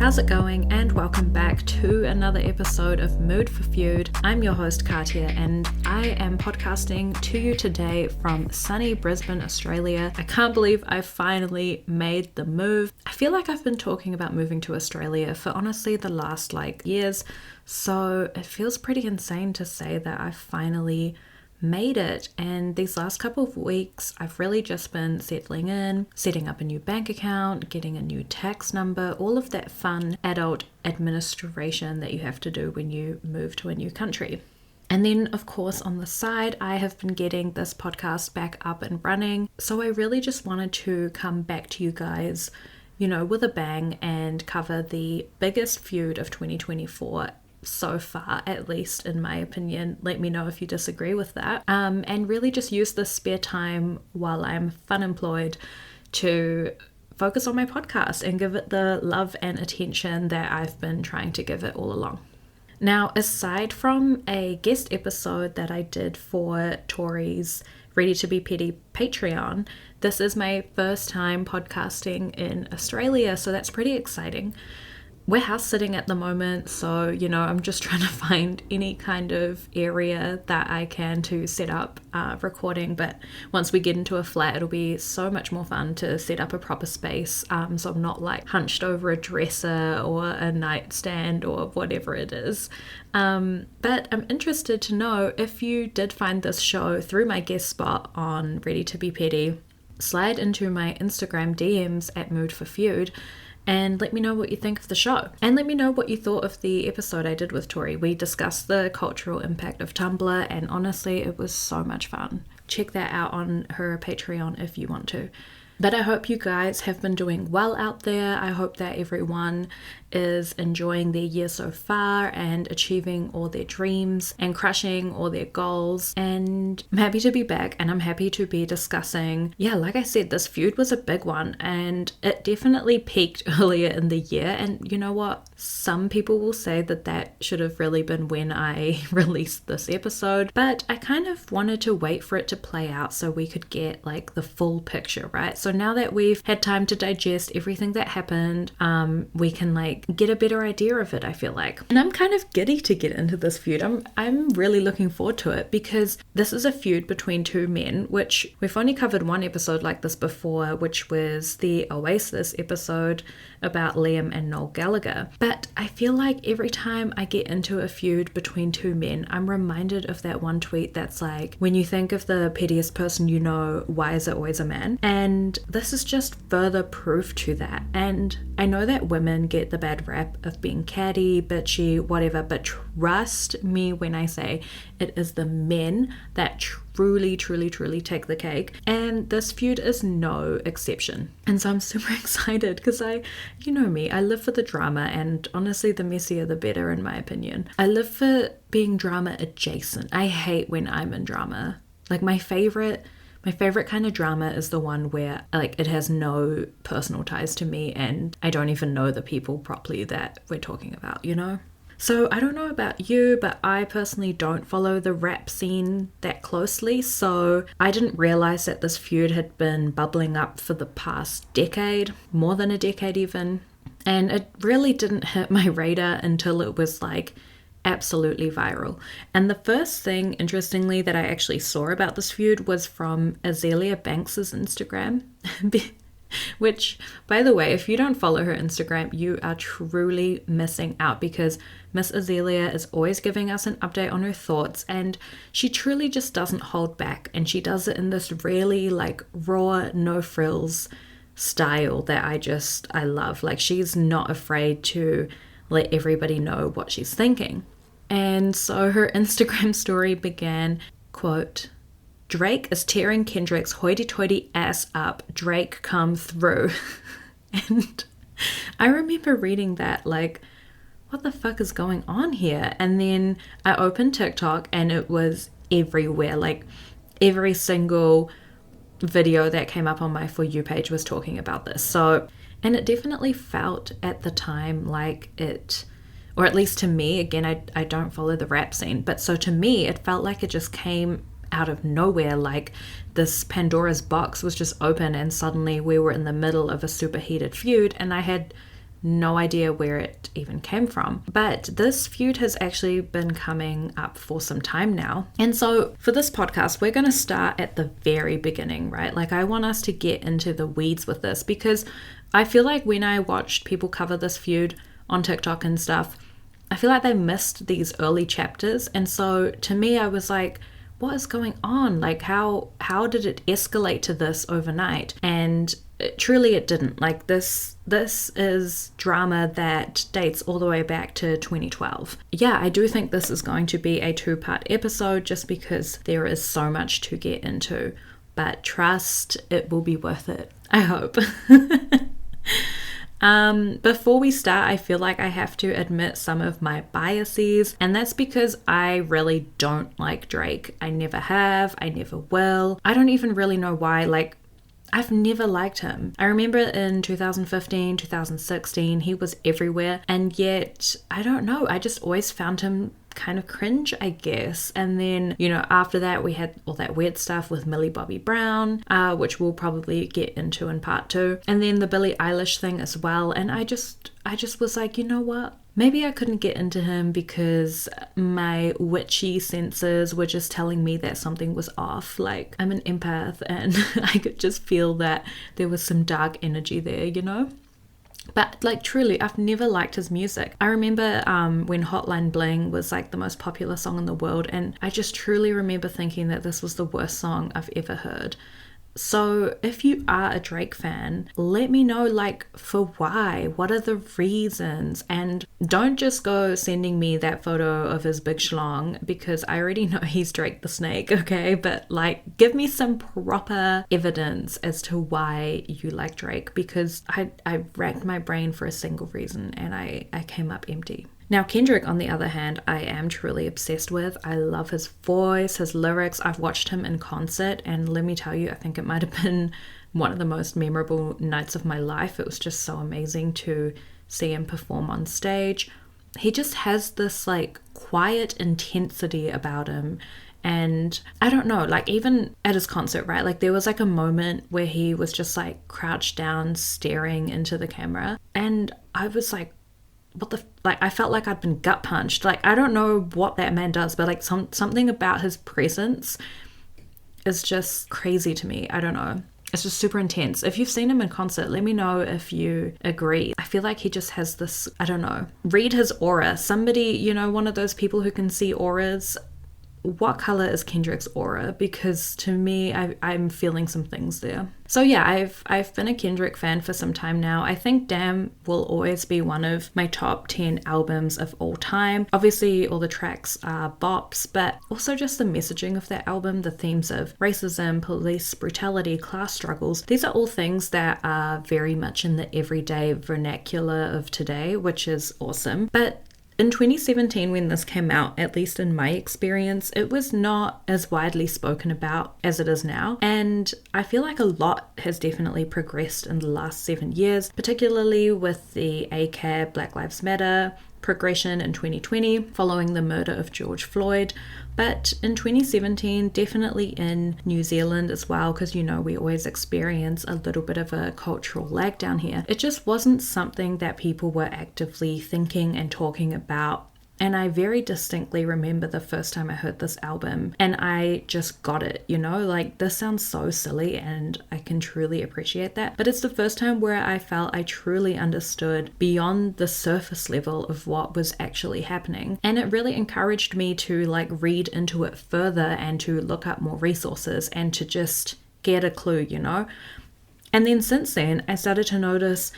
How's it going? And welcome back to another episode of Mood for Feud. I'm your host Katia and I am podcasting to you today from sunny Brisbane, Australia. I can't believe I finally made the move. I feel like I've been talking about moving to Australia for honestly the last years, so it feels pretty insane to say that I finally made it. And these last couple of weeks I've really just been settling in, setting up a new bank account, getting a new tax number, all of that fun adult administration that you have to do when you move to a new country. And then of course on the side I have been getting this podcast back up and running, so I really just wanted to come back to you guys, with a bang and cover the biggest feud of 2024 so far, at least in my opinion. Let me know if you disagree with that, and really just use this spare time while I'm fun employed to focus on my podcast and give it the love and attention that I've been trying to give it all along. Now, aside from a guest episode that I did for Tori's Ready to Be Petty Patreon, this is my first time podcasting in Australia, so that's pretty exciting. We're house sitting at the moment, so I'm just trying to find any kind of area that I can to set up recording. But once we get into a flat, it'll be so much more fun to set up a proper space, so I'm not hunched over a dresser or a nightstand or whatever it is. But I'm interested to know if you did find this show through my guest spot on Ready to Be Petty. Slide into my Instagram DMs at Mood for Feud and let me know what you think of the show. And let me know what you thought of the episode I did with Tori. We discussed the cultural impact of Tumblr, and honestly, it was so much fun. Check that out on her Patreon if you want to. But I hope you guys have been doing well out there. I hope that everyone is enjoying their year so far and achieving all their dreams and crushing all their goals. And I'm happy to be back, and I'm happy to be discussing, like I said, this feud was a big one and it definitely peaked earlier in the year. And you know what? Some people will say that should have really been when I released this episode, but I kind of wanted to wait for it to play out so we could get the full picture, right? So now that we've had time to digest everything that happened, we can get a better idea of it, I feel like. And I'm kind of giddy to get into this feud. I'm really looking forward to it because this is a feud between two men, which we've only covered one episode like this before, which was the Oasis episode about Liam and Noel Gallagher. But I feel like every time I get into a feud between two men, I'm reminded of that one tweet that's when you think of the pettiest person you know, why is it always a man? And this is just further proof to that. And I know that women get the bad rap of being catty, bitchy, whatever, but trust me when I say it is the men that truly take the cake, and this feud is no exception. And so I'm super excited because you know me, I live for the drama, and honestly the messier the better in my opinion. I live for being drama adjacent. I hate when I'm in drama. My favorite kind of drama is the one where it has no personal ties to me and I don't even know the people properly that we're talking about, So I don't know about you, but I personally don't follow the rap scene that closely, so I didn't realize that this feud had been bubbling up for the past decade, more than a decade even, and it really didn't hit my radar until it was absolutely viral. And the first thing, interestingly, that I actually saw about this feud was from Azealia Banks's Instagram, which, by the way, if you don't follow her Instagram, you are truly missing out because Miss Azealia is always giving us an update on her thoughts, and she truly just doesn't hold back, and she does it in this really raw, no frills style that I love. She's not afraid to let everybody know what she's thinking. And so her Instagram story began, quote, "Drake is tearing Kendrick's hoity-toity ass up. Drake come through." And I remember reading that what the fuck is going on here? And then I opened TikTok and it was everywhere. Every single video that came up on my For You page was talking about this. So, and it definitely felt at the time it, or at least to me, again, I don't follow the rap scene, but so to me, it felt like it just came out of nowhere, this Pandora's box was just open and suddenly we were in the middle of a super heated feud, and I had no idea where it even came from. But this feud has actually been coming up for some time now. And so for this podcast, we're going to start at the very beginning, right? Like, I want us to get into the weeds with this, because I feel like when I watched people cover this feud on TikTok and stuff, I feel like they missed these early chapters. And so to me, I was like, what is going on? Like, how did it escalate to this overnight? And truly it didn't. Like, this is drama that dates all the way back to 2012. Yeah, I do think this is going to be a 2-part episode just because there is so much to get into. But trust, it will be worth it. I hope. Before we start, I feel like I have to admit some of my biases, and that's because I really don't like Drake. I never have, I never will. I don't even really know why. Like, I've never liked him. I remember in 2015, 2016, he was everywhere, and yet, I don't know, I just always found him kind of cringe, I guess. And then, you know, after that we had all that weird stuff with Millie Bobby Brown, which we'll probably get into in part 2, and then the Billie Eilish thing as well. And I just was like, you know what, maybe I couldn't get into him because my witchy senses were just telling me that something was off. Like, I'm an empath, and I could just feel that there was some dark energy there, you know. But like, truly, I've never liked his music. I remember when Hotline Bling was like the most popular song in the world, and I just truly remember thinking that this was the worst song I've ever heard. So if you are a Drake fan, let me know, like, for why? What are the reasons? And don't just go sending me that photo of his big schlong, because I already know he's Drake the Snake, okay? But like, give me some proper evidence as to why you like Drake, because I racked my brain for a single reason and I came up empty. Now, Kendrick, on the other hand, I am truly obsessed with. I love his voice, his lyrics. I've watched him in concert, and let me tell you, I think it might have been one of the most memorable nights of my life. It was just so amazing to see him perform on stage. He just has this like quiet intensity about him. And I don't know, like, even at his concert, right? Like, there was like a moment where he was just like crouched down, staring into the camera. And I was like, I felt like I'd been gut punched. Like, I don't know what that man does, but like something about his presence is just crazy to me. I don't know. It's just super intense. If you've seen him in concert, let me know if you agree. I feel like he just has this, I don't know. Read his aura. Somebody, you know, one of those people who can see auras. What color is Kendrick's aura? Because to me, I'm feeling some things there. So yeah, I've been a Kendrick fan for some time now. I think Damn will always be one of my top 10 albums of all time. Obviously, all the tracks are bops, but also just the messaging of that album, the themes of racism, police brutality, class struggles. These are all things that are very much in the everyday vernacular of today, which is awesome. But in 2017, when this came out, at least in my experience, it was not as widely spoken about as it is now. And I feel like a lot has definitely progressed in the last 7 years, particularly with the ACAB, Black Lives Matter, progression in 2020 following the murder of George Floyd. But in 2017, definitely in New Zealand as well, because, you know, we always experience a little bit of a cultural lag down here. It just wasn't something that people were actively thinking and talking about. And I very distinctly remember the first time I heard this album and I just got it, you know, like, this sounds so silly and I can truly appreciate that. But it's the first time where I felt I truly understood beyond the surface level of what was actually happening. And it really encouraged me to like read into it further and to look up more resources and to just get a clue, you know. And then since then, I started to notice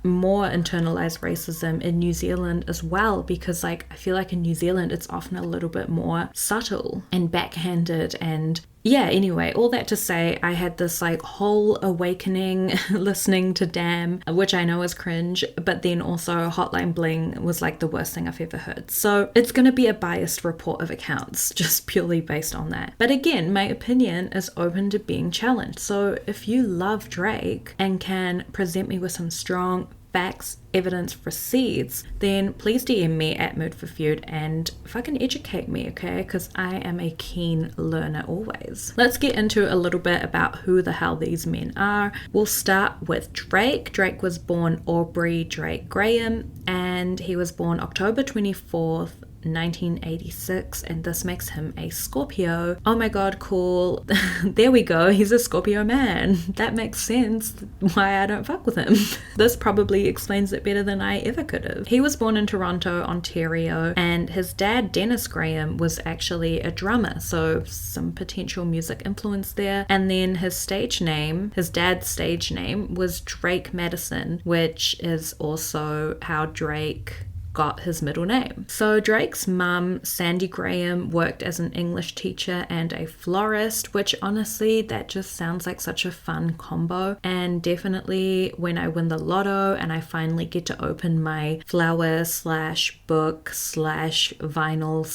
more internalized racism in New Zealand as well, because like I feel like in New Zealand it's often a little bit more subtle and backhanded. And yeah, anyway, all that to say, I had this like whole awakening listening to Damn, which I know is cringe, but then also Hotline Bling was like the worst thing I've ever heard. So it's going to be a biased report of accounts, just purely based on that. But again, my opinion is open to being challenged. So if you love Drake and can present me with some strong facts, evidence, receipts, then please DM me at Mood for Feud and fucking educate me, okay? Because I am a keen learner always. Let's get into a little bit about who the hell these men are. We'll start with Drake. Drake was born Aubrey Drake Graham, and he was born October 24th, 1986, and this makes him a Scorpio. Oh my god, cool. There we go, he's a Scorpio man. That makes sense why I don't fuck with him. This probably explains it better than I ever could have. He was born in Toronto, Ontario, and his dad, Dennis Graham, was actually a drummer, so some potential music influence there. And then his dad's stage name was Drake Madison, which is also how Drake got his middle name. So Drake's mum, Sandy Graham, worked as an English teacher and a florist, which honestly, that just sounds like such a fun combo. And definitely when I win the lotto and I finally get to open my flower / book / vinyl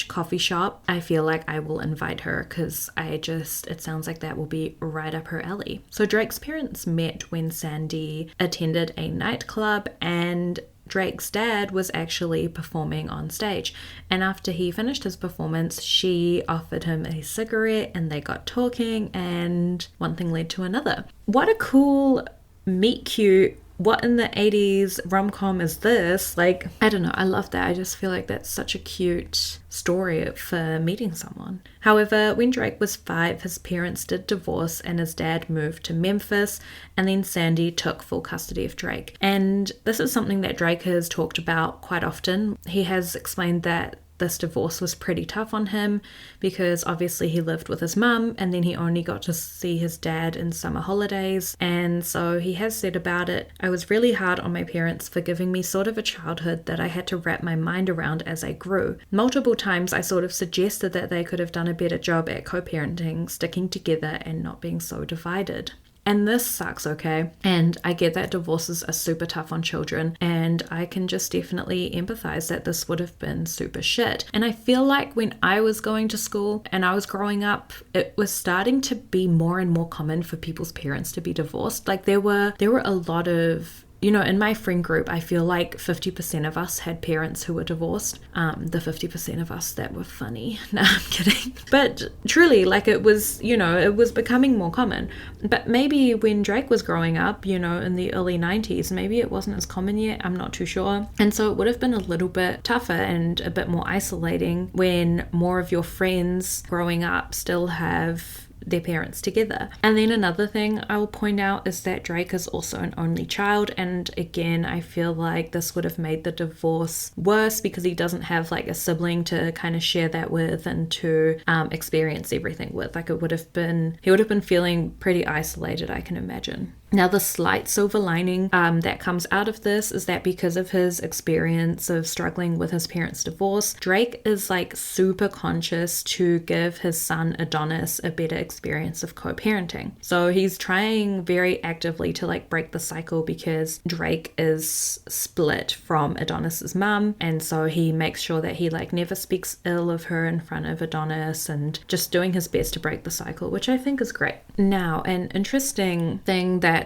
/ coffee shop, I feel like I will invite her because it sounds like that will be right up her alley. So Drake's parents met when Sandy attended a nightclub, and Drake's dad was actually performing on stage, and after he finished his performance, she offered him a cigarette and they got talking, and one thing led to another. What a cool meet cute. What in the 80s rom-com is this? Like, I don't know, I love that. I just feel like that's such a cute story for meeting someone. However, when Drake was 5, his parents did divorce and his dad moved to Memphis, and then Sandy took full custody of Drake. And this is something that Drake has talked about quite often. He has explained that this divorce was pretty tough on him because obviously he lived with his mum and then he only got to see his dad in summer holidays. And so he has said about it, "I was really hard on my parents for giving me sort of a childhood that I had to wrap my mind around as I grew. Multiple times I sort of suggested that they could have done a better job at co-parenting, sticking together and not being so divided." And this sucks, okay? And I get that divorces are super tough on children, and I can just definitely empathize that this would have been super shit. And I feel like when I was going to school and I was growing up, it was starting to be more and more common for people's parents to be divorced. Like there were a lot of, you know, in my friend group, I feel like 50% of us had parents who were divorced. The 50% of us that were funny. No, I'm kidding. But truly, like it was, you know, it was becoming more common. But maybe when Drake was growing up, you know, in the early 90s, maybe it wasn't as common yet. I'm not too sure. And so it would have been a little bit tougher and a bit more isolating when more of your friends growing up still have their parents together. And then another thing I will point out is that Drake is also an only child, and again I feel like this would have made the divorce worse because he doesn't have like a sibling to kind of share that with and to experience everything with. Like he would have been feeling pretty isolated, I can imagine. Now, the slight silver lining that comes out of this is that because of his experience of struggling with his parents' divorce, Drake is like super conscious to give his son Adonis a better experience of co-parenting. So he's trying very actively to like break the cycle because Drake is split from Adonis's mum, and so he makes sure that he like never speaks ill of her in front of Adonis and just doing his best to break the cycle, which I think is great. Now, an interesting thing that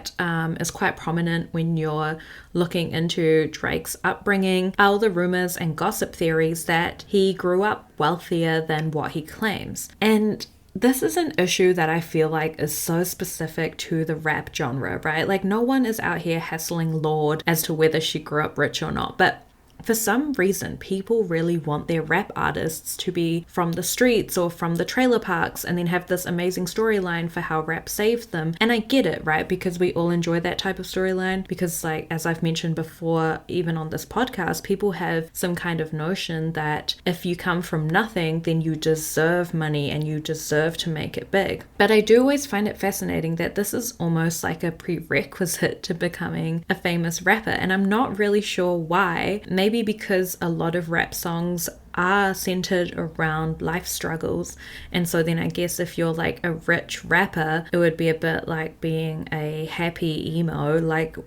is quite prominent when you're looking into Drake's upbringing are the rumors and gossip theories that he grew up wealthier than what he claims. And this is an issue that I feel like is so specific to the rap genre, right? Like no one is out here hassling Lorde as to whether she grew up rich or not, but for some reason, people really want their rap artists to be from the streets or from the trailer parks and then have this amazing storyline for how rap saved them. And I get it, right? Because we all enjoy that type of storyline because, like, as I've mentioned before, even on this podcast, people have some kind of notion that if you come from nothing, then you deserve money and you deserve to make it big. But I do always find it fascinating that this is almost like a prerequisite to becoming a famous rapper. And I'm not really sure why. Maybe because a lot of rap songs are centered around life struggles, and so then I guess if you're like a rich rapper, it would be a bit like being a happy emo. Like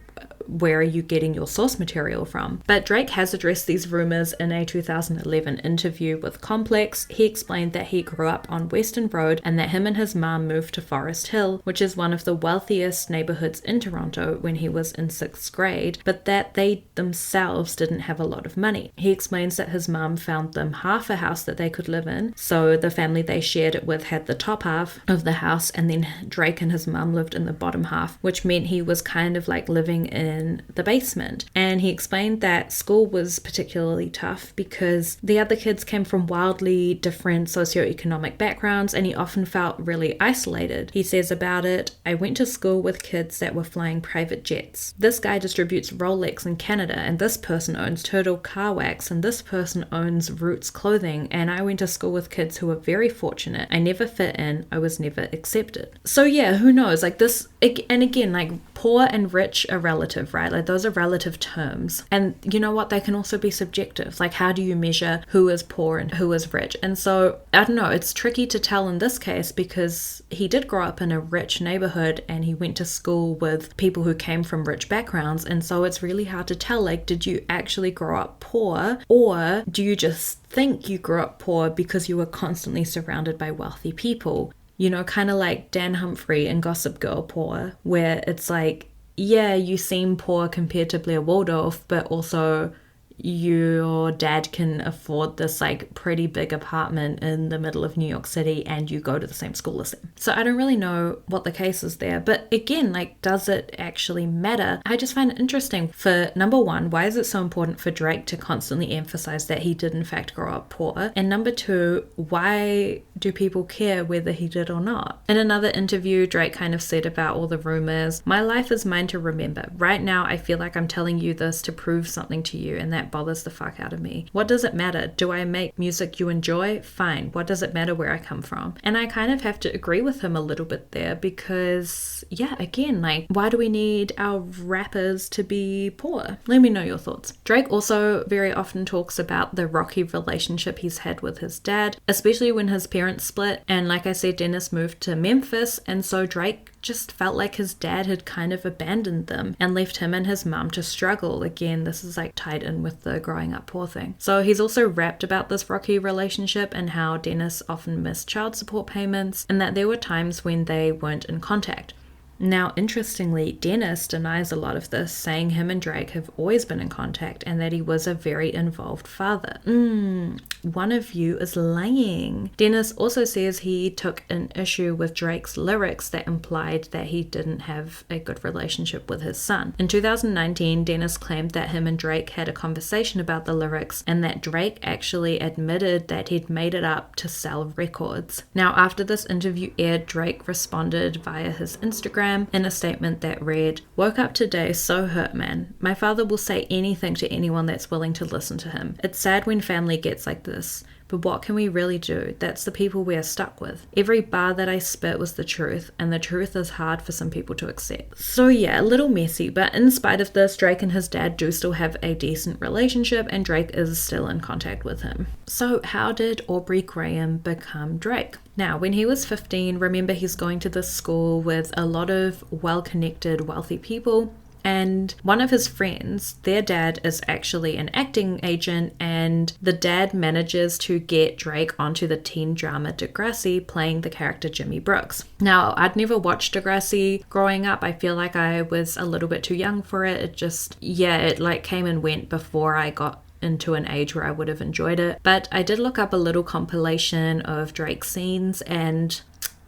where are you getting your source material from? But Drake has addressed these rumors in a 2011 interview with Complex. He explained that he grew up on Western Road and that him and his mom moved to Forest Hill, which is one of the wealthiest neighborhoods in Toronto, when he was in 6th grade, but that they themselves didn't have a lot of money. He explains that his mom found them half a house that they could live in, so the family they shared it with had the top half of the house, and then Drake and his mom lived in the bottom half, which meant he was kind of like living in the basement. And he explained that school was particularly tough because the other kids came from wildly different socioeconomic backgrounds, and he often felt really isolated. He says about it, "I went to school with kids that were flying private jets. This guy distributes Rolex in Canada, and this person owns Turtle Car Wax, and this person owns Roots Clothing, and I went to school with kids who were very fortunate. I never fit in. I was never accepted." So yeah, who knows? Like this, and again, like poor and rich are relative, right? Like those are relative terms. And you know what? They can also be subjective. Like how do you measure who is poor and who is rich? And so I don't know, it's tricky to tell in this case because he did grow up in a rich neighborhood and he went to school with people who came from rich backgrounds. And so it's really hard to tell, like, did you actually grow up poor, or do you just think you grew up poor because you were constantly surrounded by wealthy people? You know, kind of like Dan Humphrey in Gossip Girl poor, where it's like, yeah, you seem poor compared to Blair Waldorf, but also your dad can afford this like pretty big apartment in the middle of New York City and you go to the same school as them. So I don't really know what the case is there, but again, like, does it actually matter? I just find it interesting. For number one, why is it so important for Drake to constantly emphasize that he did in fact grow up poor? And number two, why do people care whether he did or not? In another interview, Drake kind of said about all the rumors, "My life is mine to remember. Right now, I feel like I'm telling you this to prove something to you, and that bothers the fuck out of me. What does it matter? Do I make music you enjoy? Fine. What does it matter where I come from?" And I kind of have to agree with him a little bit there because, yeah, again, like, why do we need our rappers to be poor? Let me know your thoughts. Drake also very often talks about the rocky relationship he's had with his dad, especially when his parents split. And like I said, Dennis moved to Memphis, and so Drake just felt like his dad had kind of abandoned them and left him and his mum to struggle. Again, this is like tied in with the growing up poor thing. So he's also rapped about this rocky relationship and how Dennis often missed child support payments and that there were times when they weren't in contact. Now, interestingly, Dennis denies a lot of this, saying him and Drake have always been in contact and that he was a very involved father. One of you is lying. Dennis also says he took an issue with Drake's lyrics that implied that he didn't have a good relationship with his son. In 2019, Dennis claimed that him and Drake had a conversation about the lyrics and that Drake actually admitted that he'd made it up to sell records. Now, after this interview aired, Drake responded via his Instagram in a statement that read, "Woke up today so hurt, man. My father will say anything to anyone that's willing to listen to him. It's sad when family gets like this, but what can we really do? That's the people we are stuck with. Every bar that I spit was the truth, and the truth is hard for some people to accept." So yeah, a little messy, but in spite of this, Drake and his dad do still have a decent relationship, and Drake is still in contact with him. So how did Aubrey Graham become Drake? Now, when he was 15, remember he's going to this school with a lot of well-connected, wealthy people. And one of his friends, their dad is actually an acting agent, and the dad manages to get Drake onto the teen drama Degrassi, playing the character Jimmy Brooks. Now, I'd never watched Degrassi growing up. I feel like I was a little bit too young for it. It just, yeah, it like came and went before I got into an age where I would have enjoyed it. But I did look up a little compilation of Drake scenes, and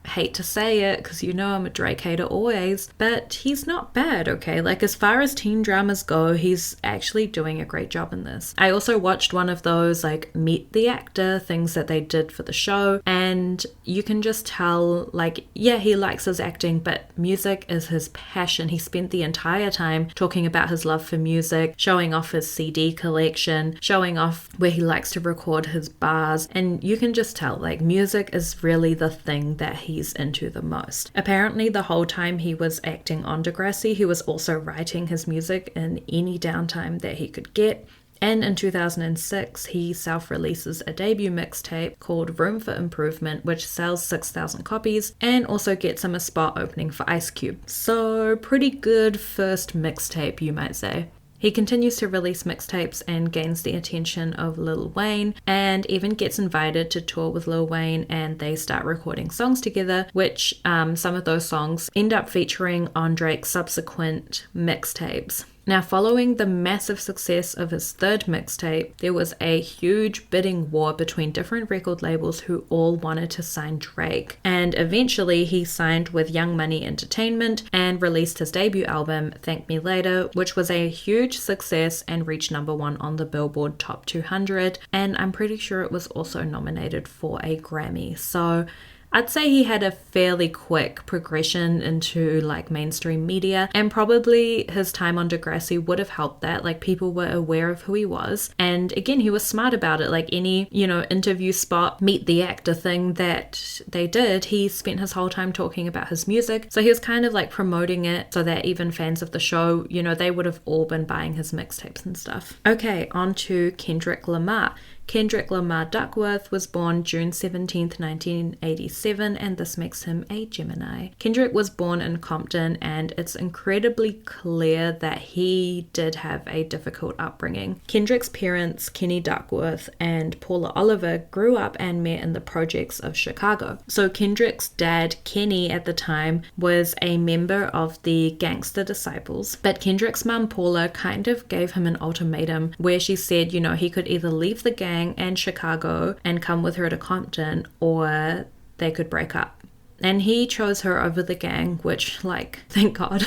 hate to say it because you know I'm a Drake hater always, but he's not bad, okay? Like, as far as teen dramas go, he's actually doing a great job in this. I also watched one of those like meet the actor things that they did for the show, and you can just tell, like, yeah, he likes his acting, but music is his passion. He spent the entire time talking about his love for music, showing off his CD collection, showing off where he likes to record his bars, and you can just tell, like, music is really the thing that he's into the most. Apparently, the whole time he was acting on Degrassi, he was also writing his music in any downtime that he could get. And in 2006, he self-releases a debut mixtape called Room for Improvement, which sells 6,000 copies and also gets him a spot opening for Ice Cube. So pretty good first mixtape, you might say. He continues to release mixtapes and gains the attention of Lil Wayne, and even gets invited to tour with Lil Wayne, and they start recording songs together, which some of those songs end up featuring on Drake's subsequent mixtapes. Now, following the massive success of his third mixtape, there was a huge bidding war between different record labels who all wanted to sign Drake. And eventually he signed with Young Money Entertainment and released his debut album, Thank Me Later, which was a huge success and reached #1 on the Billboard Top 200. And I'm pretty sure it was also nominated for a Grammy. So I'd say he had a fairly quick progression into like mainstream media, and probably his time on Degrassi would have helped that. Like, people were aware of who he was, and again, he was smart about it. Like any, interview spot, meet the actor thing that they did, he spent his whole time talking about his music. So he was kind of like promoting it so that even fans of the show, they would have all been buying his mixtapes and stuff. Okay, on to Kendrick Lamar. Kendrick Lamar Duckworth was born June 17th, 1987, and this makes him a Gemini. Kendrick was born in Compton, and it's incredibly clear that he did have a difficult upbringing. Kendrick's parents, Kenny Duckworth and Paula Oliver, grew up and met in the projects of Chicago. So Kendrick's dad, Kenny, at the time, was a member of the Gangster Disciples, but Kendrick's mum, Paula, kind of gave him an ultimatum where she said, he could either leave the gang and Chicago and come with her to Compton, or they could break up. And he chose her over the gang, which, thank God.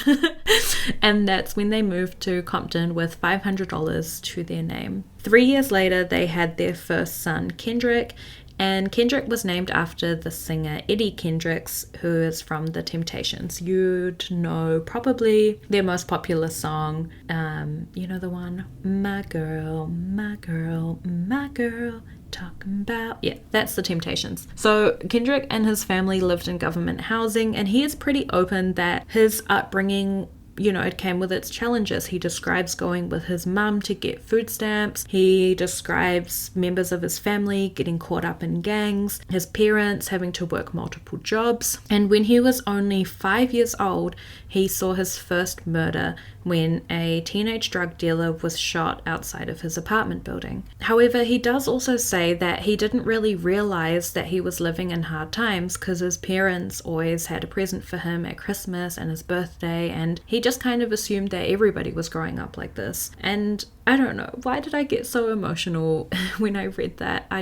And that's when they moved to Compton with $500 to their name. 3 years later, they had their first son, Kendrick, and Kendrick was named after the singer Eddie Kendricks, who is from The Temptations. You'd know probably their most popular song, the one, My Girl, My Girl, My Girl, talking about, yeah, that's The Temptations. So Kendrick and his family lived in government housing, and he is pretty open that his upbringing, it came with its challenges. He describes going with his mum to get food stamps. He describes members of his family getting caught up in gangs, his parents having to work multiple jobs. And when he was only 5 years old, he saw his first murder when a teenage drug dealer was shot outside of his apartment building. However, he does also say that he didn't really realize that he was living in hard times because his parents always had a present for him at Christmas and his birthday, and he just kind of assumed that everybody was growing up like this. And I don't know, why did I get so emotional when I read that? I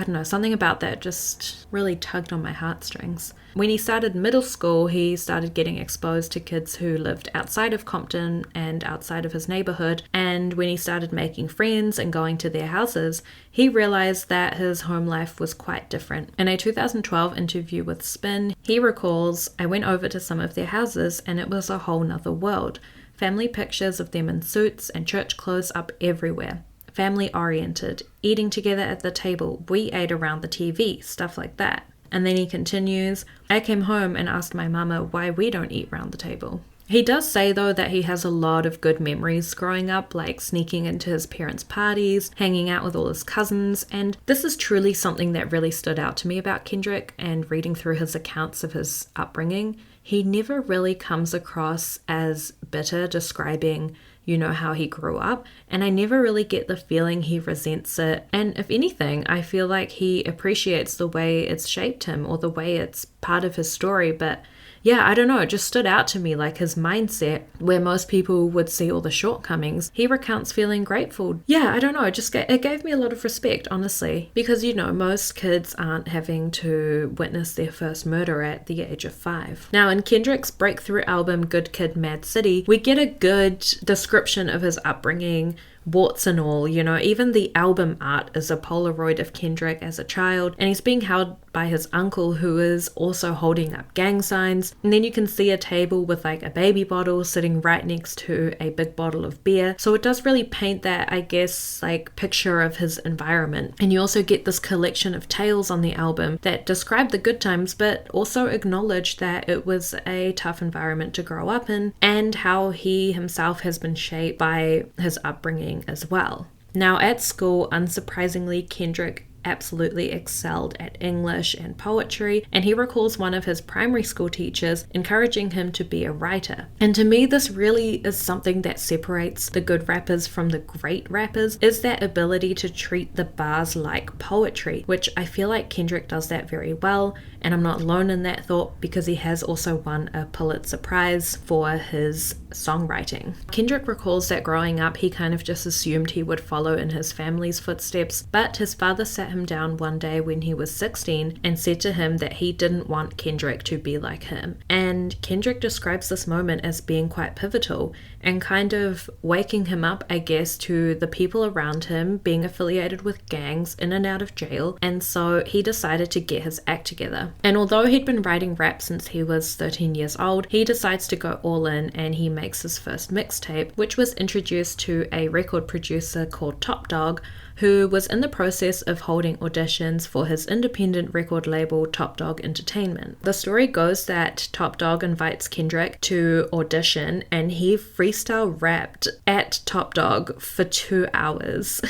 don't know, something about that just really tugged on my heartstrings. When he started middle school, he started getting exposed to kids who lived outside of Compton and outside of his neighborhood. And when he started making friends and going to their houses, he realized that his home life was quite different. In a 2012 interview with Spin, he recalls, I went over to some of their houses and it was a whole nother world. Family pictures of them in suits and church clothes up everywhere. Family oriented, eating together at the table, we ate around the TV, stuff like that. And then he continues, I came home and asked my mama why we don't eat round the table. He does say though that he has a lot of good memories growing up, like sneaking into his parents' parties, hanging out with all his cousins, and this is truly something that really stood out to me about Kendrick, and reading through his accounts of his upbringing, he never really comes across as bitter describing how he grew up, and I never really get the feeling he resents it. And if anything, I feel like he appreciates the way it's shaped him or the way it's part of his story. But yeah, I don't know, it just stood out to me, like his mindset, where most people would see all the shortcomings, he recounts feeling grateful. Yeah, I don't know, it gave me a lot of respect, honestly, because most kids aren't having to witness their first murder at the age of 5. Now, in Kendrick's breakthrough album Good Kid, Mad City, we get a good description of his upbringing, warts and all. Even the album art is a Polaroid of Kendrick as a child, and he's being held by his uncle, who is also holding up gang signs. And then you can see a table with like a baby bottle sitting right next to a big bottle of beer. So it does really paint that, I guess, like picture of his environment. And you also get this collection of tales on the album that describe the good times, but also acknowledge that it was a tough environment to grow up in, and how he himself has been shaped by his upbringing as well. Now, at school, unsurprisingly, Kendrick absolutely excelled at English and poetry, and he recalls one of his primary school teachers encouraging him to be a writer. And to me, this really is something that separates the good rappers from the great rappers, is that ability to treat the bars like poetry, which I feel like Kendrick does that very well. And I'm not alone in that thought, because he has also won a Pulitzer Prize for his songwriting. Kendrick recalls that growing up, he kind of just assumed he would follow in his family's footsteps, but his father sat him down one day when he was 16 and said to him that he didn't want Kendrick to be like him. And Kendrick describes this moment as being quite pivotal and kind of waking him up, I guess, to the people around him being affiliated with gangs, in and out of jail, and so he decided to get his act together. And although he'd been writing rap since he was 13 years old, he decides to go all in, and he makes his first mixtape, which was introduced to a record producer called Top Dog, who was in the process of holding auditions for his independent record label, Top Dog Entertainment. The story goes that Top Dog invites Kendrick to audition, and he freestyle rapped at Top Dog for 2 hours.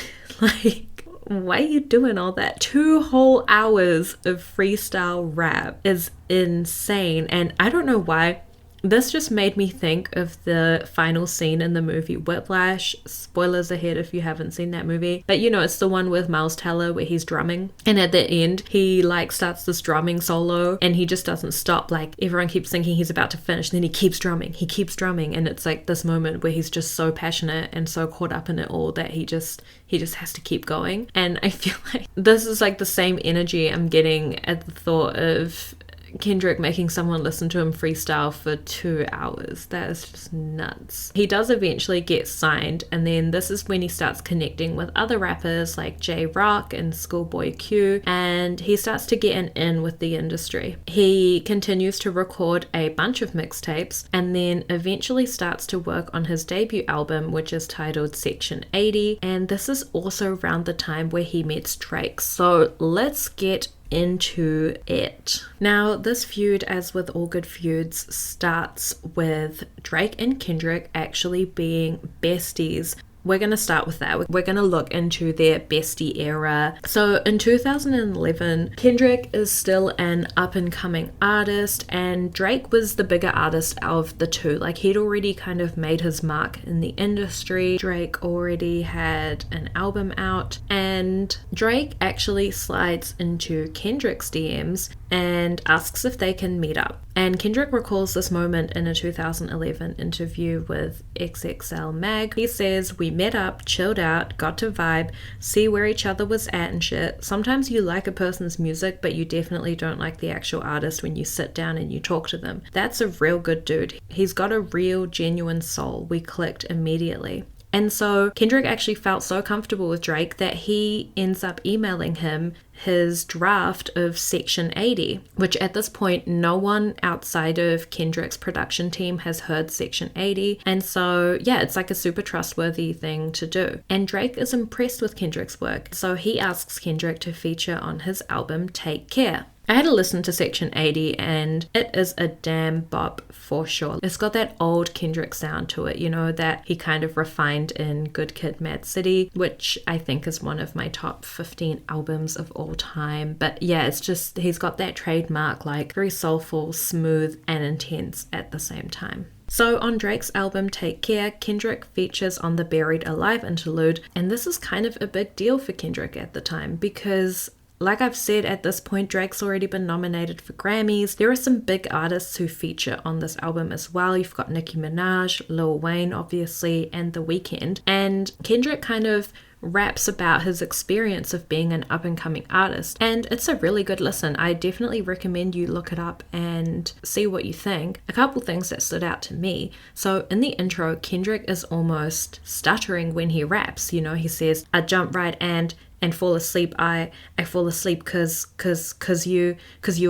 Like, why are you doing all that? 2 whole hours of freestyle rap is insane, and I don't know why. This just made me think of the final scene in the movie Whiplash. Spoilers ahead if you haven't seen that movie. But it's the one with Miles Teller where he's drumming. And at the end, he starts this drumming solo and he just doesn't stop. Like, everyone keeps thinking he's about to finish. And then he keeps drumming. And it's like this moment where he's just so passionate and so caught up in it all that he just has to keep going. And I feel like this is like the same energy I'm getting at the thought of Kendrick making someone listen to him freestyle for 2 hours. That is just nuts. He does eventually get signed, and then this is when he starts connecting with other rappers like J-Rock and Schoolboy Q, and he starts to get an in with the industry. He continues to record a bunch of mixtapes, and then eventually starts to work on his debut album, which is titled Section 80, and this is also around the time where he meets Drake. So let's get into it. Now, this feud, as with all good feuds, starts with Drake and Kendrick actually being besties. We're going to start with that. We're going to look into their Bestie Era. So in 2011, Kendrick is still an up-and-coming artist, and Drake was the bigger artist of the two. Like, he'd already kind of made his mark in the industry. Drake already had an album out, and Drake actually slides into Kendrick's DMs and asks if they can meet up. And Kendrick recalls this moment in a 2011 interview with XXL Mag. He says, "We met up, chilled out, got to vibe, see where each other was at and shit. Sometimes you like a person's music, but you definitely don't like the actual artist when you sit down and you talk to them. That's a real good dude. He's got a real, genuine soul. We clicked immediately." And so Kendrick actually felt so comfortable with Drake that he ends up emailing him his draft of Section 80, which at this point no one outside of Kendrick's production team has heard Section 80. And so yeah, it's like a super trustworthy thing to do. And Drake is impressed with Kendrick's work, so he asks Kendrick to feature on his album Take Care. I had to listen to Section 80 and it is a damn bop for sure. It's got that old Kendrick sound to it, that he kind of refined in Good Kid, Mad City, which I think is one of my top 15 albums of all time. But yeah, it's just, he's got that trademark, like very soulful, smooth, and intense at the same time. So on Drake's album Take Care, Kendrick features on the Buried Alive interlude, and this is kind of a big deal for Kendrick at the time because, like I've said, at this point, Drake's already been nominated for Grammys. There are some big artists who feature on this album as well. You've got Nicki Minaj, Lil Wayne, obviously, and The Weeknd. And Kendrick kind of raps about his experience of being an up-and-coming artist, and it's a really good listen. I definitely recommend you look it up and see what you think. A couple things that stood out to me. So in the intro, Kendrick is almost stuttering when he raps. You know, he says, I jump right and fall asleep. I fall asleep cause you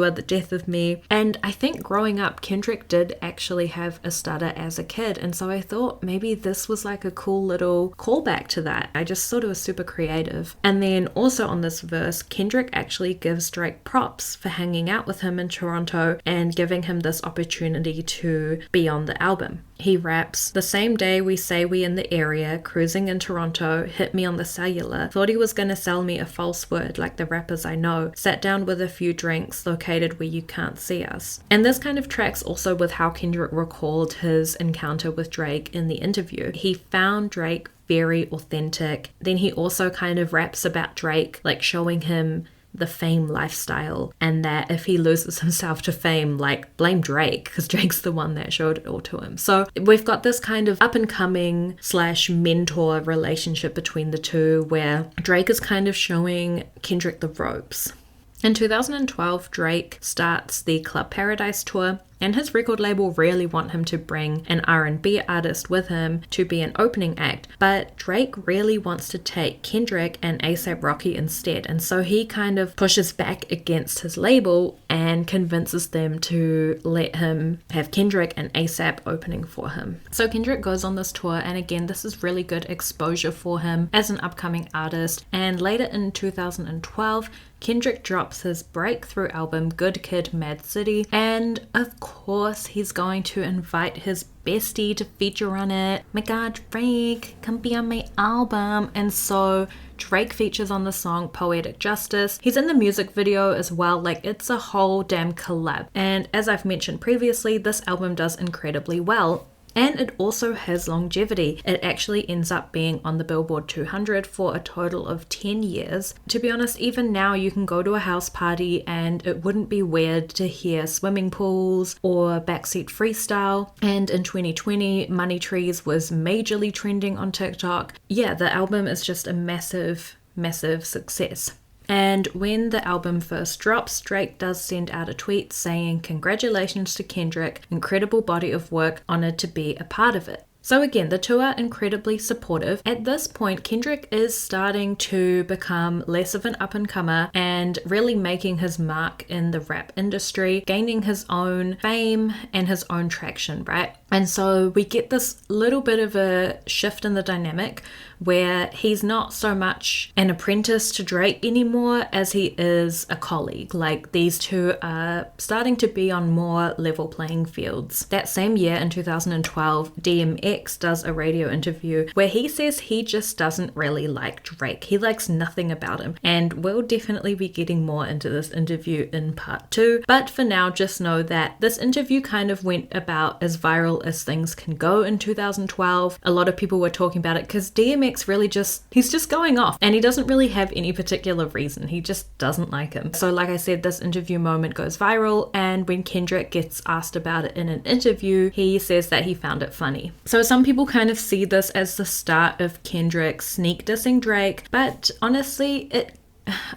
are the death of me. And I think growing up, Kendrick did actually have a stutter as a kid, and so I thought maybe this was like a cool little callback to that. I just thought it was super creative. And then also on this verse, Kendrick actually gives Drake props for hanging out with him in Toronto and giving him this opportunity to be on the album. He raps, the same day we say we in the area, cruising in Toronto, hit me on the cellular, thought he was gonna sell me a false word like the rappers I know, sat down with a few drinks, located where you can't see us. And this kind of tracks also with how Kendrick recalled his encounter with Drake in the interview. He found Drake very authentic. Then he also kind of raps about Drake, like showing him the fame lifestyle, and that if he loses himself to fame, like, blame Drake, because Drake's the one that showed it all to him. So we've got this kind of up-and-coming / mentor relationship between the two, where Drake is kind of showing Kendrick the ropes. In 2012, Drake starts the Club Paradise tour, and his record label really want him to bring an R&B artist with him to be an opening act, but Drake really wants to take Kendrick and A$AP Rocky instead, and so he kind of pushes back against his label and convinces them to let him have Kendrick and A$AP opening for him. So Kendrick goes on this tour, and again, this is really good exposure for him as an upcoming artist. And later in 2012, Kendrick drops his breakthrough album Good Kid, Mad City, and of course he's going to invite his bestie to feature on it. My god, Drake, come be on my album. And so Drake features on the song Poetic Justice. He's in the music video as well. Like, it's a whole damn collab. And as I've mentioned previously, this album does incredibly well. And it also has longevity. It actually ends up being on the Billboard 200 for a total of 10 years. To be honest, even now you can go to a house party and it wouldn't be weird to hear Swimming Pools or Backseat Freestyle. And in 2020, Money Trees was majorly trending on TikTok. Yeah, the album is just a massive, massive success. And when the album first drops, Drake does send out a tweet saying, "Congratulations to Kendrick, incredible body of work, honored to be a part of it." So again, the two are incredibly supportive. At this point, Kendrick is starting to become less of an up-and-comer and really making his mark in the rap industry, gaining his own fame and his own traction, right? And so we get this little bit of a shift in the dynamic where he's not so much an apprentice to Drake anymore as he is a colleague. Like, these two are starting to be on more level playing fields. That same year in 2012, DMX does a radio interview where he says he just doesn't really like Drake. He likes nothing about him. And we'll definitely be getting more into this interview in part 2. But for now, just know that this interview kind of went about as viral as things can go in 2012. A lot of people were talking about it because DMX really he's just going off, and he doesn't really have any particular reason. He just doesn't like him. So like I said, this interview moment goes viral, and when Kendrick gets asked about it in an interview, he says that he found it funny. So some people kind of see this as the start of Kendrick sneak dissing Drake, but honestly,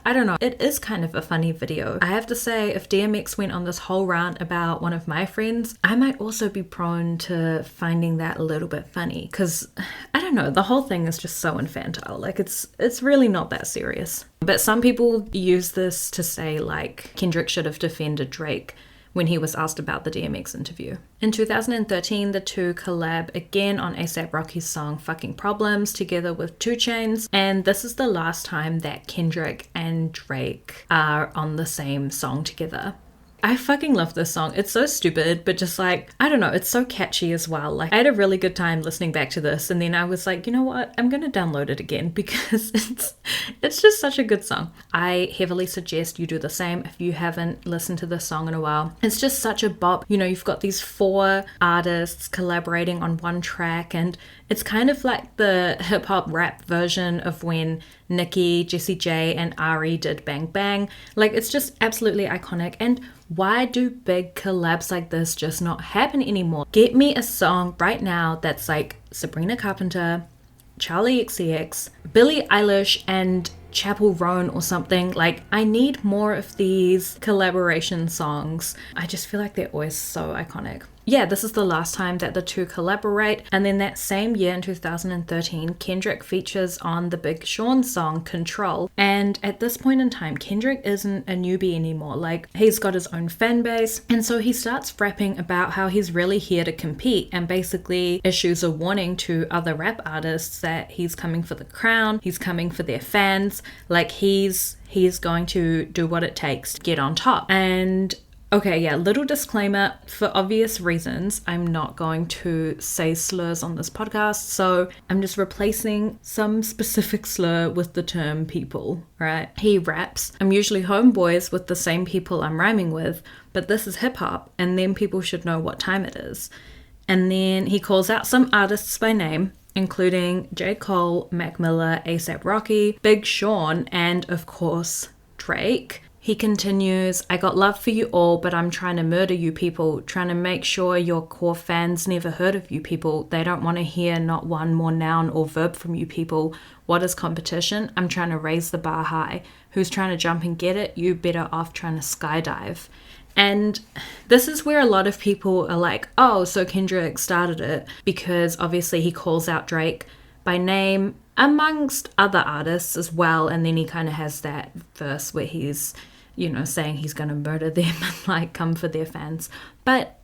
I don't know, it is kind of a funny video. I have to say, if DMX went on this whole rant about one of my friends, I might also be prone to finding that a little bit funny, because I don't know, the whole thing is just so infantile. Like, it's really not that serious. But some people use this to say, like, Kendrick should have defended Drake when he was asked about the DMX interview. In 2013, the two collab again on A$AP Rocky's song Fucking Problems together with 2 Chainz, and this is the last time that Kendrick and Drake are on the same song together. I fucking love this song. It's so stupid, but just like, I don't know, it's so catchy as well. Like, I had a really good time listening back to this, and then I was like, you know what, I'm gonna download it again because it's just such a good song. I heavily suggest you do the same if you haven't listened to this song in a while. It's just such a bop. You know, you've got these 4 artists collaborating on one track, and it's kind of like the hip-hop rap version of when Nicki, Jessie J, and Ari did Bang Bang. Like, it's just absolutely iconic. And why do big collabs like this just not happen anymore? Get me a song right now that's like Sabrina Carpenter, Charlie XCX, Billie Eilish, and Chapel Roan or something. Like, I need more of these collaboration songs. I just feel like they're always so iconic. Yeah, this is the last time that the two collaborate. And then that same year in 2013, Kendrick features on the Big Sean song Control. And at this point in time, Kendrick isn't a newbie anymore. Like, he's got his own fan base. And so he starts rapping about how he's really here to compete and basically issues a warning to other rap artists that he's coming for the crown, he's coming for their fans. Like, he's going to do what it takes to get on top. And okay, yeah, little disclaimer, for obvious reasons, I'm not going to say slurs on this podcast, so I'm just replacing some specific slur with the term people, right? He raps. I'm usually homeboys with the same people I'm rhyming with, but this is hip hop, and then people should know what time it is. And then he calls out some artists by name, including J. Cole, Mac Miller, A$AP Rocky, Big Sean, and of course, Drake. He continues, I got love for you all, but I'm trying to murder you people, trying to make sure your core fans never heard of you people. They don't want to hear not one more noun or verb from you people. What is competition? I'm trying to raise the bar high. Who's trying to jump and get it? You better off trying to skydive. And this is where a lot of people are like, oh, so Kendrick started it, because obviously he calls out Drake by name amongst other artists as well. And then he kind of has that verse where he's, you know, saying he's going to murder them and like come for their fans. But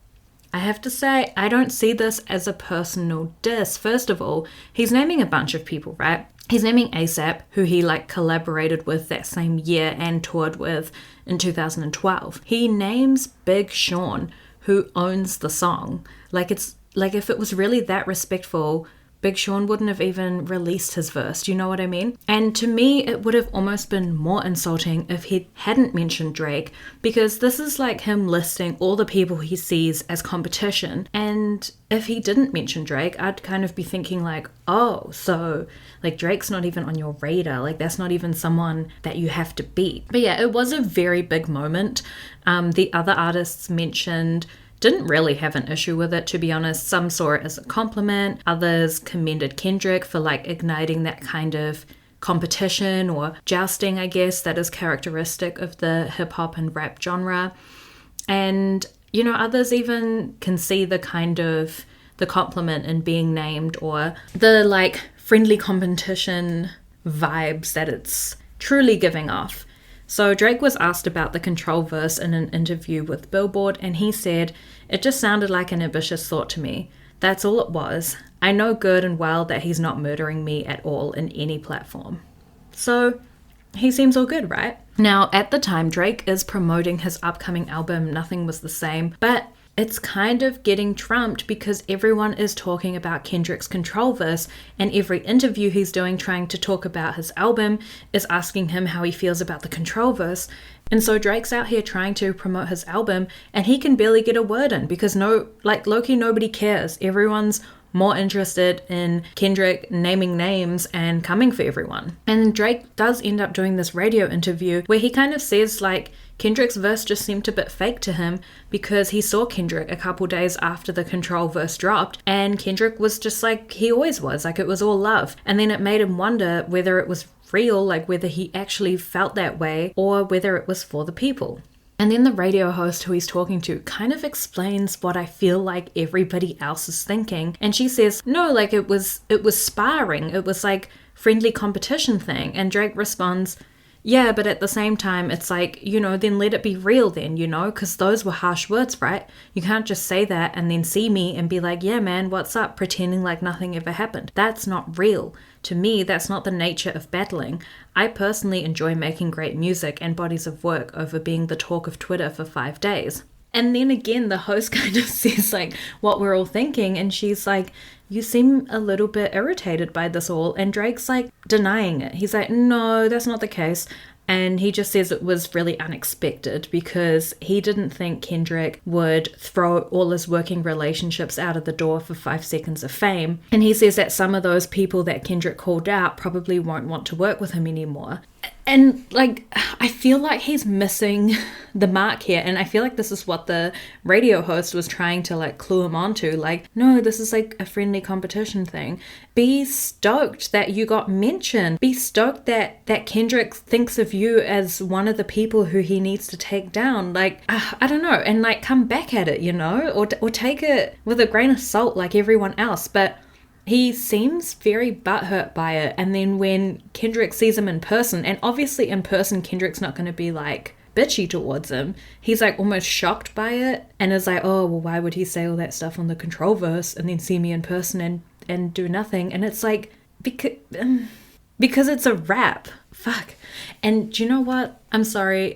I have to say, I don't see this as a personal diss. First of all, he's naming a bunch of people, right? He's naming A$AP, who he like collaborated with that same year and toured with in 2012. He names Big Sean, who owns the song. Like, it's like, if it was really that respectful, Big Sean wouldn't have even released his verse. Do you know what I mean? And to me, it would have almost been more insulting if he hadn't mentioned Drake, because this is like him listing all the people he sees as competition. And if he didn't mention Drake, I'd kind of be thinking like, oh, so like Drake's not even on your radar. Like, that's not even someone that you have to beat. But yeah, it was a very big moment. The other artists mentioned didn't really have an issue with it, to be honest. Some saw it as a compliment. Others commended Kendrick for like igniting that kind of competition or jousting, I guess, that is characteristic of the hip hop and rap genre. And, you know, others even can see the kind of the compliment in being named, or the like friendly competition vibes that it's truly giving off. So Drake was asked about the Control verse in an interview with Billboard, and he said, "It just sounded like an ambitious thought to me. That's all it was. I know good and well that he's not murdering me at all in any platform." So he seems all good, right? Now, at the time, Drake is promoting his upcoming album, Nothing Was the Same, but it's kind of getting trumped because everyone is talking about Kendrick's Control verse, and every interview he's doing trying to talk about his album is asking him how he feels about the Control verse. And so Drake's out here trying to promote his album, and he can barely get a word in because low-key nobody cares. Everyone's more interested in Kendrick naming names and coming for everyone. And Drake does end up doing this radio interview where he kind of says like Kendrick's verse just seemed a bit fake to him because he saw Kendrick a couple days after the Control verse dropped, and Kendrick was just like he always was, like it was all love. And then it made him wonder whether it was real, like whether he actually felt that way or whether it was for the people. And then the radio host who he's talking to kind of explains what I feel like everybody else is thinking. And she says, no, like it was sparring. It was like friendly competition thing. And Drake responds, yeah, but at the same time, it's like, you know, then let it be real then, you know, because those were harsh words, right? You can't just say that and then see me and be like, yeah, man, what's up? Pretending like nothing ever happened. That's not real. To me, that's not the nature of battling. I personally enjoy making great music and bodies of work over being the talk of Twitter for 5 days. And then again, the host kind of says like what we're all thinking. And she's like, you seem a little bit irritated by this all. And Drake's like denying it. He's like, no, that's not the case. And he just says it was really unexpected because he didn't think Kendrick would throw all his working relationships out of the door for 5 seconds of fame. And he says that some of those people that Kendrick called out probably won't want to work with him anymore. And like, I feel like he's missing the mark here. And I feel like this is what the radio host was trying to like clue him onto. Like, no, this is like a friendly competition thing. Be stoked that you got mentioned. Be stoked that Kendrick thinks of you as one of the people who he needs to take down. Like, I don't know. And like, come back at it, you know, or take it with a grain of salt like everyone else. But he seems very butthurt by it. And then when Kendrick sees him in person, and obviously in person, Kendrick's not going to be like bitchy towards him. He's like almost shocked by it and is like, oh, well, why would he say all that stuff on the Control verse and then see me in person and do nothing? And it's like, because it's a rap. Fuck. And do you know what? I'm sorry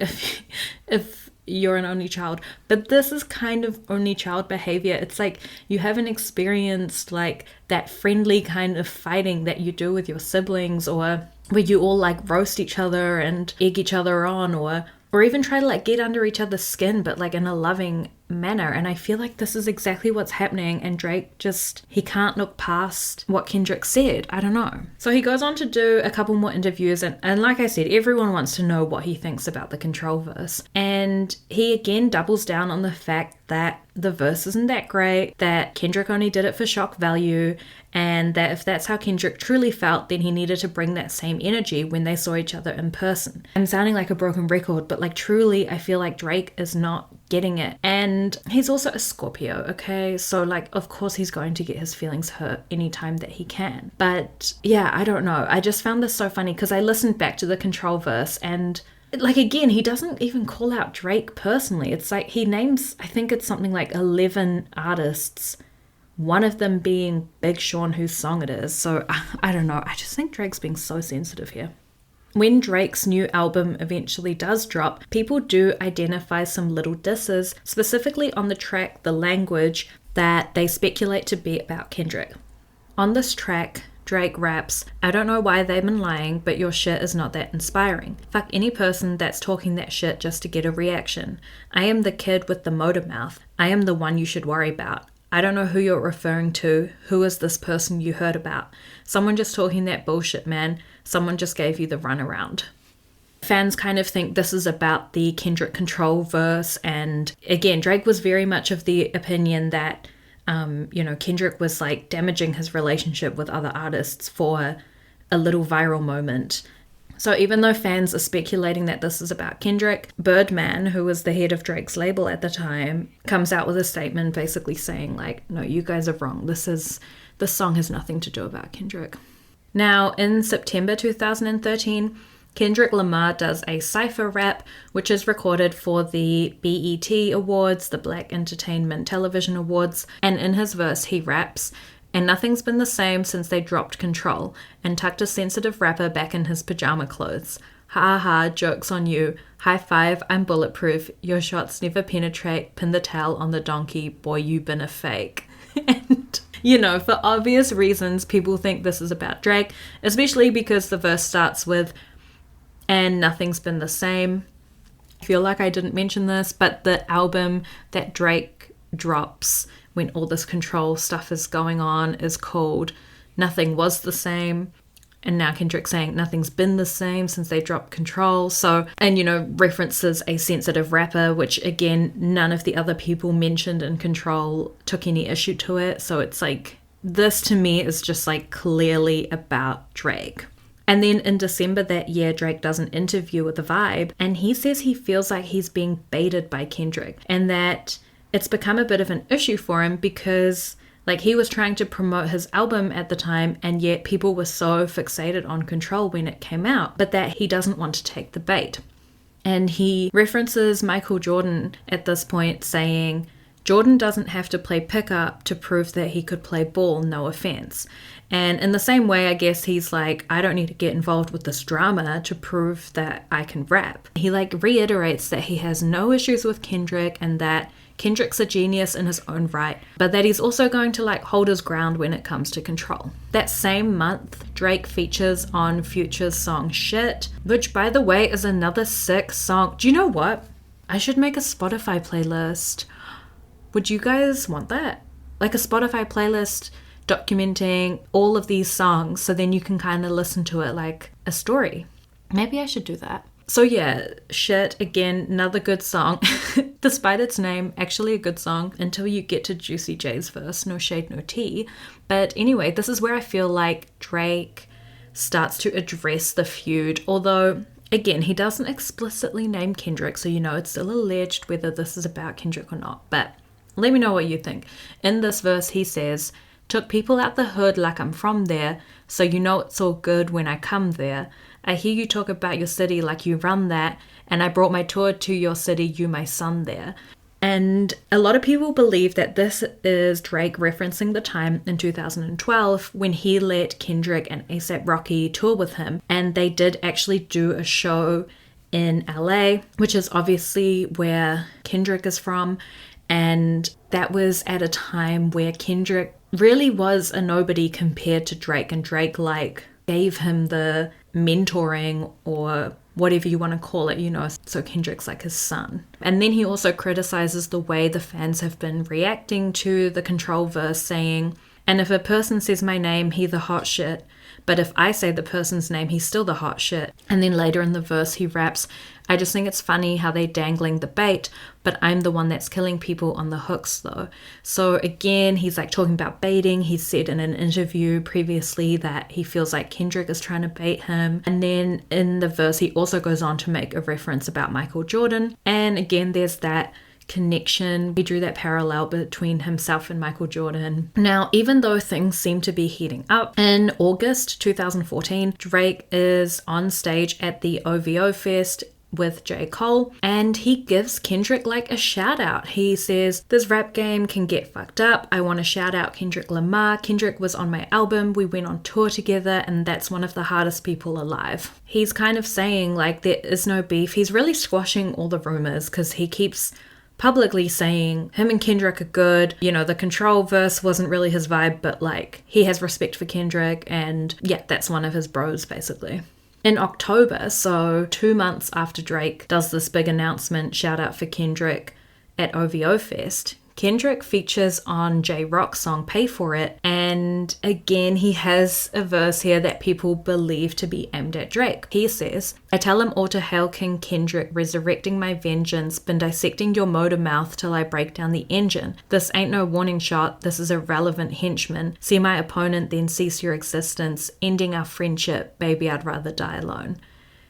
if you're an only child, but this is kind of only child behavior. It's like you haven't experienced like that friendly kind of fighting that you do with your siblings, or where you all like roast each other and egg each other on, or even try to like get under each other's skin, but like in a loving manner. And I feel like this is exactly what's happening, and Drake he can't look past what Kendrick said. I don't know. So he goes on to do a couple more interviews, and like I said, everyone wants to know what he thinks about the Control verse. And he again doubles down on the fact that the verse isn't that great, that Kendrick only did it for shock value, and that if that's how Kendrick truly felt, then he needed to bring that same energy when they saw each other in person. I'm sounding like a broken record, but like truly, I feel like Drake is not getting it. And he's also a Scorpio, okay? So like, of course he's going to get his feelings hurt anytime that he can. But yeah, I don't know. I just found this so funny because I listened back to the Control verse, and like, again, he doesn't even call out Drake personally. It's like he names, I think it's something like 11 artists, one of them being Big Sean, whose song it is. So I don't know. I just think Drake's being so sensitive here. When Drake's new album eventually does drop, people do identify some little disses, specifically on the track The Language, that they speculate to be about Kendrick. On this track, Drake raps, "I don't know why they've been lying, but your shit is not that inspiring. Fuck any person that's talking that shit just to get a reaction. I am the kid with the motor mouth. I am the one you should worry about. I don't know who you're referring to. Who is this person you heard about? Someone just talking that bullshit, man. Someone just gave you the runaround." Fans kind of think this is about the Kendrick Control verse, and again, Drake was very much of the opinion that Kendrick was like damaging his relationship with other artists for a little viral moment. So even though fans are speculating that this is about Kendrick, Birdman, who was the head of Drake's label at the time, comes out with a statement basically saying like, no, you guys are wrong. This song has nothing to do about Kendrick. Now, in September 2013, Kendrick Lamar does a cypher rap, which is recorded for the BET Awards, the Black Entertainment Television Awards, and in his verse he raps, "And nothing's been the same since they dropped Control and tucked a sensitive rapper back in his pajama clothes. Ha ha, joke's on you. High five, I'm bulletproof. Your shots never penetrate. Pin the towel on the donkey. Boy, you been a fake." And, for obvious reasons, people think this is about Drake, especially because the verse starts with, "And nothing's been the same." I feel like I didn't mention this, but the album that Drake drops when all this Control stuff is going on is called Nothing Was the Same. And now Kendrick saying nothing's been the same since they dropped Control. So, and references a sensitive rapper, which again, none of the other people mentioned in Control took any issue to it. So it's like, this to me is just like clearly about Drake. And then in December that year, Drake does an interview with The Vibe, and he says he feels like he's being baited by Kendrick, and that it's become a bit of an issue for him because like he was trying to promote his album at the time, and yet people were so fixated on Control when it came out, but that he doesn't want to take the bait. And he references Michael Jordan at this point, saying, "Jordan doesn't have to play pickup to prove that he could play ball, no offense." And in the same way, I guess he's like, I don't need to get involved with this drama to prove that I can rap. He like reiterates that he has no issues with Kendrick and that Kendrick's a genius in his own right, but that he's also going to like hold his ground when it comes to Control. That same month, Drake features on Future's song Shit, which by the way is another sick song. Do you know what? I should make a Spotify playlist. Would you guys want that? Like a Spotify playlist documenting all of these songs, so then you can kind of listen to it like a story. Maybe I should do that. So yeah, Shit, again, another good song. Despite its name, actually a good song until you get to Juicy J's verse, no shade, no tea. But anyway, this is where I feel like Drake starts to address the feud, although again, he doesn't explicitly name Kendrick, so you know it's still alleged whether this is about Kendrick or not. But let me know what you think. In this verse, he says, "Took people out the hood like I'm from there, so you know it's all good when I come there. I hear you talk about your city like you run that, and I brought my tour to your city, you my son there." And a lot of people believe that this is Drake referencing the time in 2012 when he let Kendrick and A$AP Rocky tour with him. And they did actually do a show in LA, which is obviously where Kendrick is from. And that was at a time where Kendrick really was a nobody compared to Drake. And Drake gave him the mentoring or whatever you want to call it, so Kendrick's like his son. And then he also criticizes the way the fans have been reacting to the Control verse, saying, "And if a person says my name, he the hot shit. But if I say the person's name, he's still the hot shit." And then later in the verse, he raps, "I just think it's funny how they dangling the bait, but I'm the one that's killing people on the hooks though." So again, he's talking about baiting. He said in an interview previously that he feels like Kendrick is trying to bait him. And then in the verse, he also goes on to make a reference about Michael Jordan. And again, there's that connection. He drew that parallel between himself and Michael Jordan. Now, even though things seem to be heating up, in August 2014, Drake is on stage at the OVO Fest with J. Cole, and he gives Kendrick a shout out. He says, "This rap game can get fucked up. I want to shout out Kendrick Lamar. Kendrick was on my album. We went on tour together, and that's one of the hardest people alive." He's kind of saying there is no beef. He's really squashing all the rumors because he keeps publicly saying him and Kendrick are good. The Control verse wasn't really his vibe, but he has respect for Kendrick, and yeah, that's one of his bros basically. In October, so 2 months after Drake does this big announcement, shout out for Kendrick at OVO Fest, Kendrick features on J-Rock's song Pay For It, and again he has a verse here that people believe to be aimed at Drake. He says, "I tell him all to hail King Kendrick, resurrecting my vengeance, been dissecting your motor mouth till I break down the engine. This ain't no warning shot, this is a relevant henchman. See my opponent, then cease your existence, ending our friendship, baby I'd rather die alone."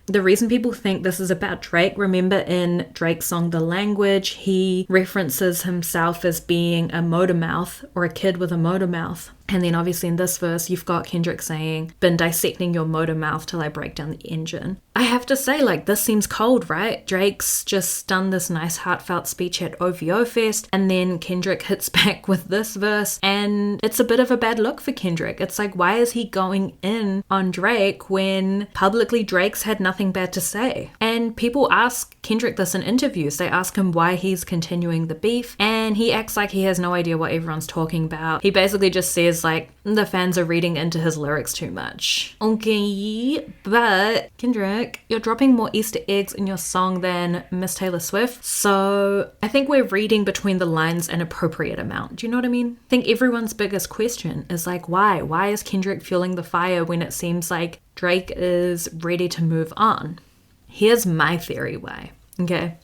The reason people think this is about Drake, remember in Drake's song The Language, he references himself as being a motor mouth or a kid with a motor mouth. And then obviously in this verse, you've got Kendrick saying, "Been dissecting your motor mouth till I break down the engine." I have to say, this seems cold, right? Drake's just done this nice heartfelt speech at OVO Fest, and then Kendrick hits back with this verse, and it's a bit of a bad look for Kendrick. It's why is he going in on Drake when publicly Drake's had nothing bad to say? And people ask Kendrick this in interviews. They ask him why he's continuing the beef, and he acts like he has no idea what everyone's talking about. He basically just says the fans are reading into his lyrics too much. Okay, but Kendrick, you're dropping more Easter eggs in your song than Miss Taylor Swift, so I think we're reading between the lines an appropriate amount. Do you know what I mean? I think everyone's biggest question is why? Why is Kendrick fueling the fire when it seems like Drake is ready to move on? Here's my theory why, okay?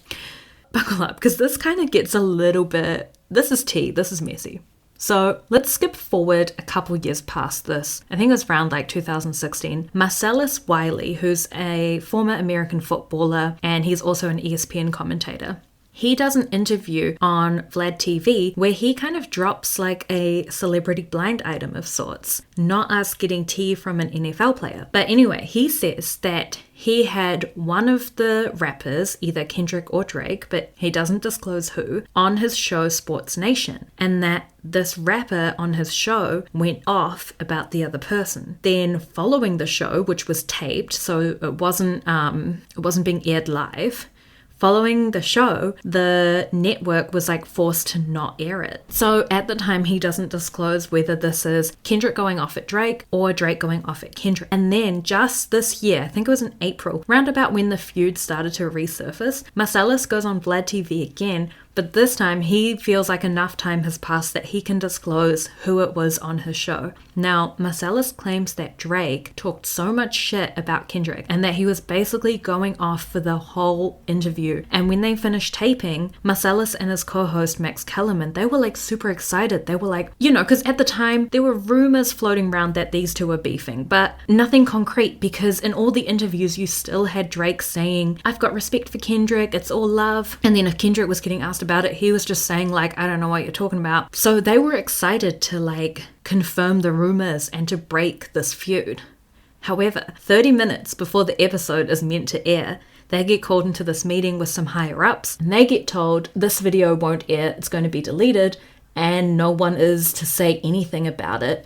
Buckle up, because this kind of gets a little bit, this is tea, this is messy. So let's skip forward a couple years past this. I think it was around 2016. Marcellus Wiley, who's a former American footballer, and he's also an ESPN commentator. He does an interview on Vlad TV where he kind of drops a celebrity blind item of sorts, not us getting tea from an NFL player. But anyway, he says that he had one of the rappers, either Kendrick or Drake, but he doesn't disclose who, on his show Sports Nation, and that this rapper on his show went off about the other person. Then following the show, which was taped, so it wasn't being aired live, following the show, the network was forced to not air it. So at the time, he doesn't disclose whether this is Kendrick going off at Drake or Drake going off at Kendrick. And then just this year, I think it was in April, round about when the feud started to resurface, Marcellus goes on Vlad TV again, But this time he feels like enough time has passed that he can disclose who it was on his show. Now, Marcellus claims that Drake talked so much shit about Kendrick and that he was basically going off for the whole interview. And when they finished taping, Marcellus and his co-host Max Kellerman, they were like super excited. They were like, because at the time there were rumors floating around that these two were beefing, but nothing concrete, because in all the interviews you still had Drake saying, I've got respect for Kendrick, it's all love. And then if Kendrick was getting asked about it, he was just saying like, I don't know what you're talking about. So they were excited to like confirm the rumors and to break this feud. However, 30 minutes before the episode is meant to air, they get called into this meeting with some higher ups and they get told this video won't air, it's going to be deleted, and no one is to say anything about it.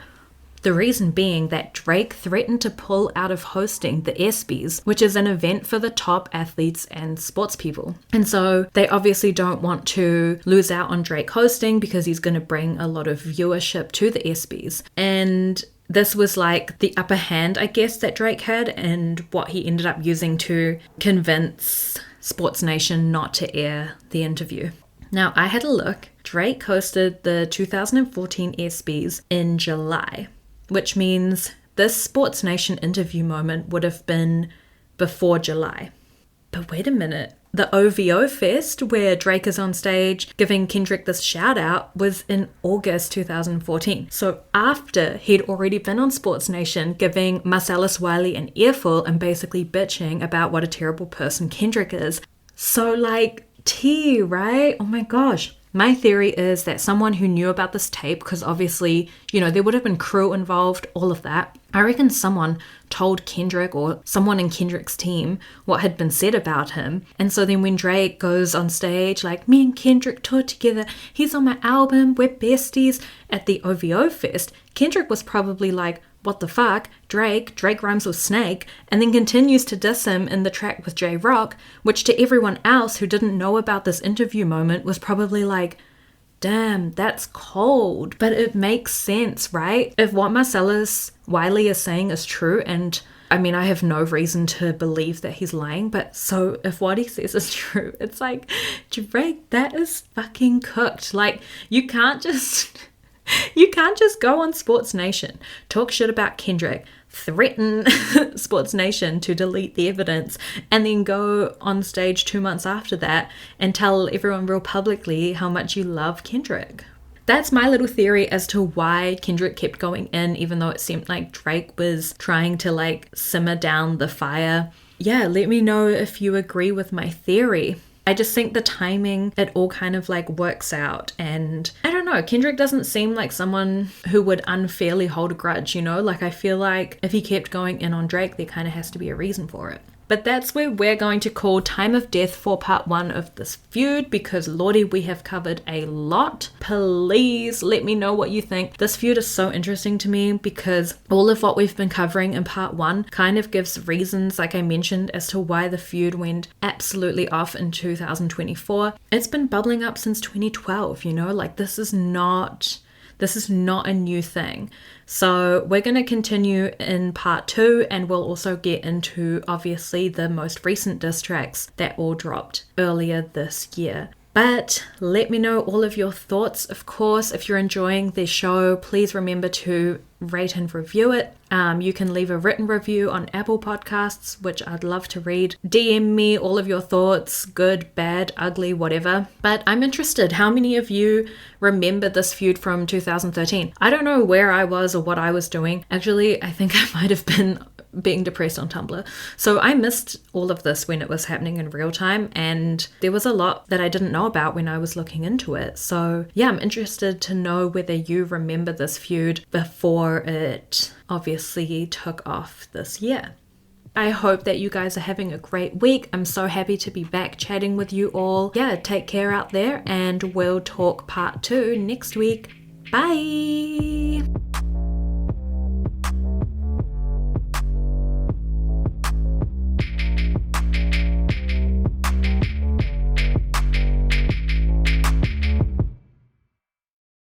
The reason being that Drake threatened to pull out of hosting the ESPYs, which is an event for the top athletes and sports people. And so they obviously don't want to lose out on Drake hosting because he's going to bring a lot of viewership to the ESPYs. And this was like the upper hand, I guess, that Drake had, and what he ended up using to convince Sports Nation not to air the interview. Now, I had a look. Drake hosted the 2014 ESPYs in July, which means this Sports Nation interview moment would have been before July. But wait a minute. The OVO Fest, where Drake is on stage giving Kendrick this shout out, was in August 2014. So after he'd already been on Sports Nation giving Marcellus Wiley an earful and basically bitching about what a terrible person Kendrick is. So like tea, right? Oh my gosh. My theory is that someone who knew about this tape, because obviously, there would have been crew involved, all of that. I reckon someone told Kendrick or someone in Kendrick's team what had been said about him. And so then when Drake goes on stage, like, me and Kendrick toured together, he's on my album, we're besties, at the OVO Fest, Kendrick was probably like, what the fuck, Drake rhymes with snake, and then continues to diss him in the track with J-Rock, which to everyone else who didn't know about this interview moment was probably like, damn, that's cold. But it makes sense, right? If what Marcellus Wiley is saying is true, and I mean, I have no reason to believe that he's lying, but so if what he says is true, it's like, Drake, that is fucking cooked. Like, you can't just go on Sports Nation, talk shit about Kendrick, threaten Sports Nation to delete the evidence, and then go on stage 2 months after that and tell everyone real publicly how much you love Kendrick. That's my little theory as to why Kendrick kept going in, even though it seemed like Drake was trying to like simmer down the fire. Yeah, let me know if you agree with my theory. I just think the timing, it all kind of like works out. And I don't know, Kendrick doesn't seem like someone who would unfairly hold a grudge, Like I feel like if he kept going in on Drake, there kind of has to be a reason for it. But that's where we're going to call time of death for part 1 of this feud, because lordy, we have covered a lot. Please let me know what you think. This feud is so interesting to me because all of what we've been covering in part 1 kind of gives reasons, like I mentioned, as to why the feud went absolutely off in 2024. It's been bubbling up since 2012, like this is not a new thing. So we're going to continue in part 2, and we'll also get into obviously the most recent diss tracks that all dropped earlier this year. But let me know all of your thoughts. Of course, if you're enjoying the show, please remember to rate and review it. You can leave a written review on Apple Podcasts, which I'd love to read. DM me all of your thoughts, good, bad, ugly, whatever. But I'm interested, how many of you remember this feud from 2013? I don't know where I was or what I was doing. Actually, I think I might have been being depressed on Tumblr. So I missed all of this when it was happening in real time, and there was a lot that I didn't know about when I was looking into it. So yeah, I'm interested to know whether you remember this feud before it obviously took off this year. I hope that you guys are having a great week. I'm so happy to be back chatting with you all. Yeah, take care out there, and we'll talk part 2 next week. Bye!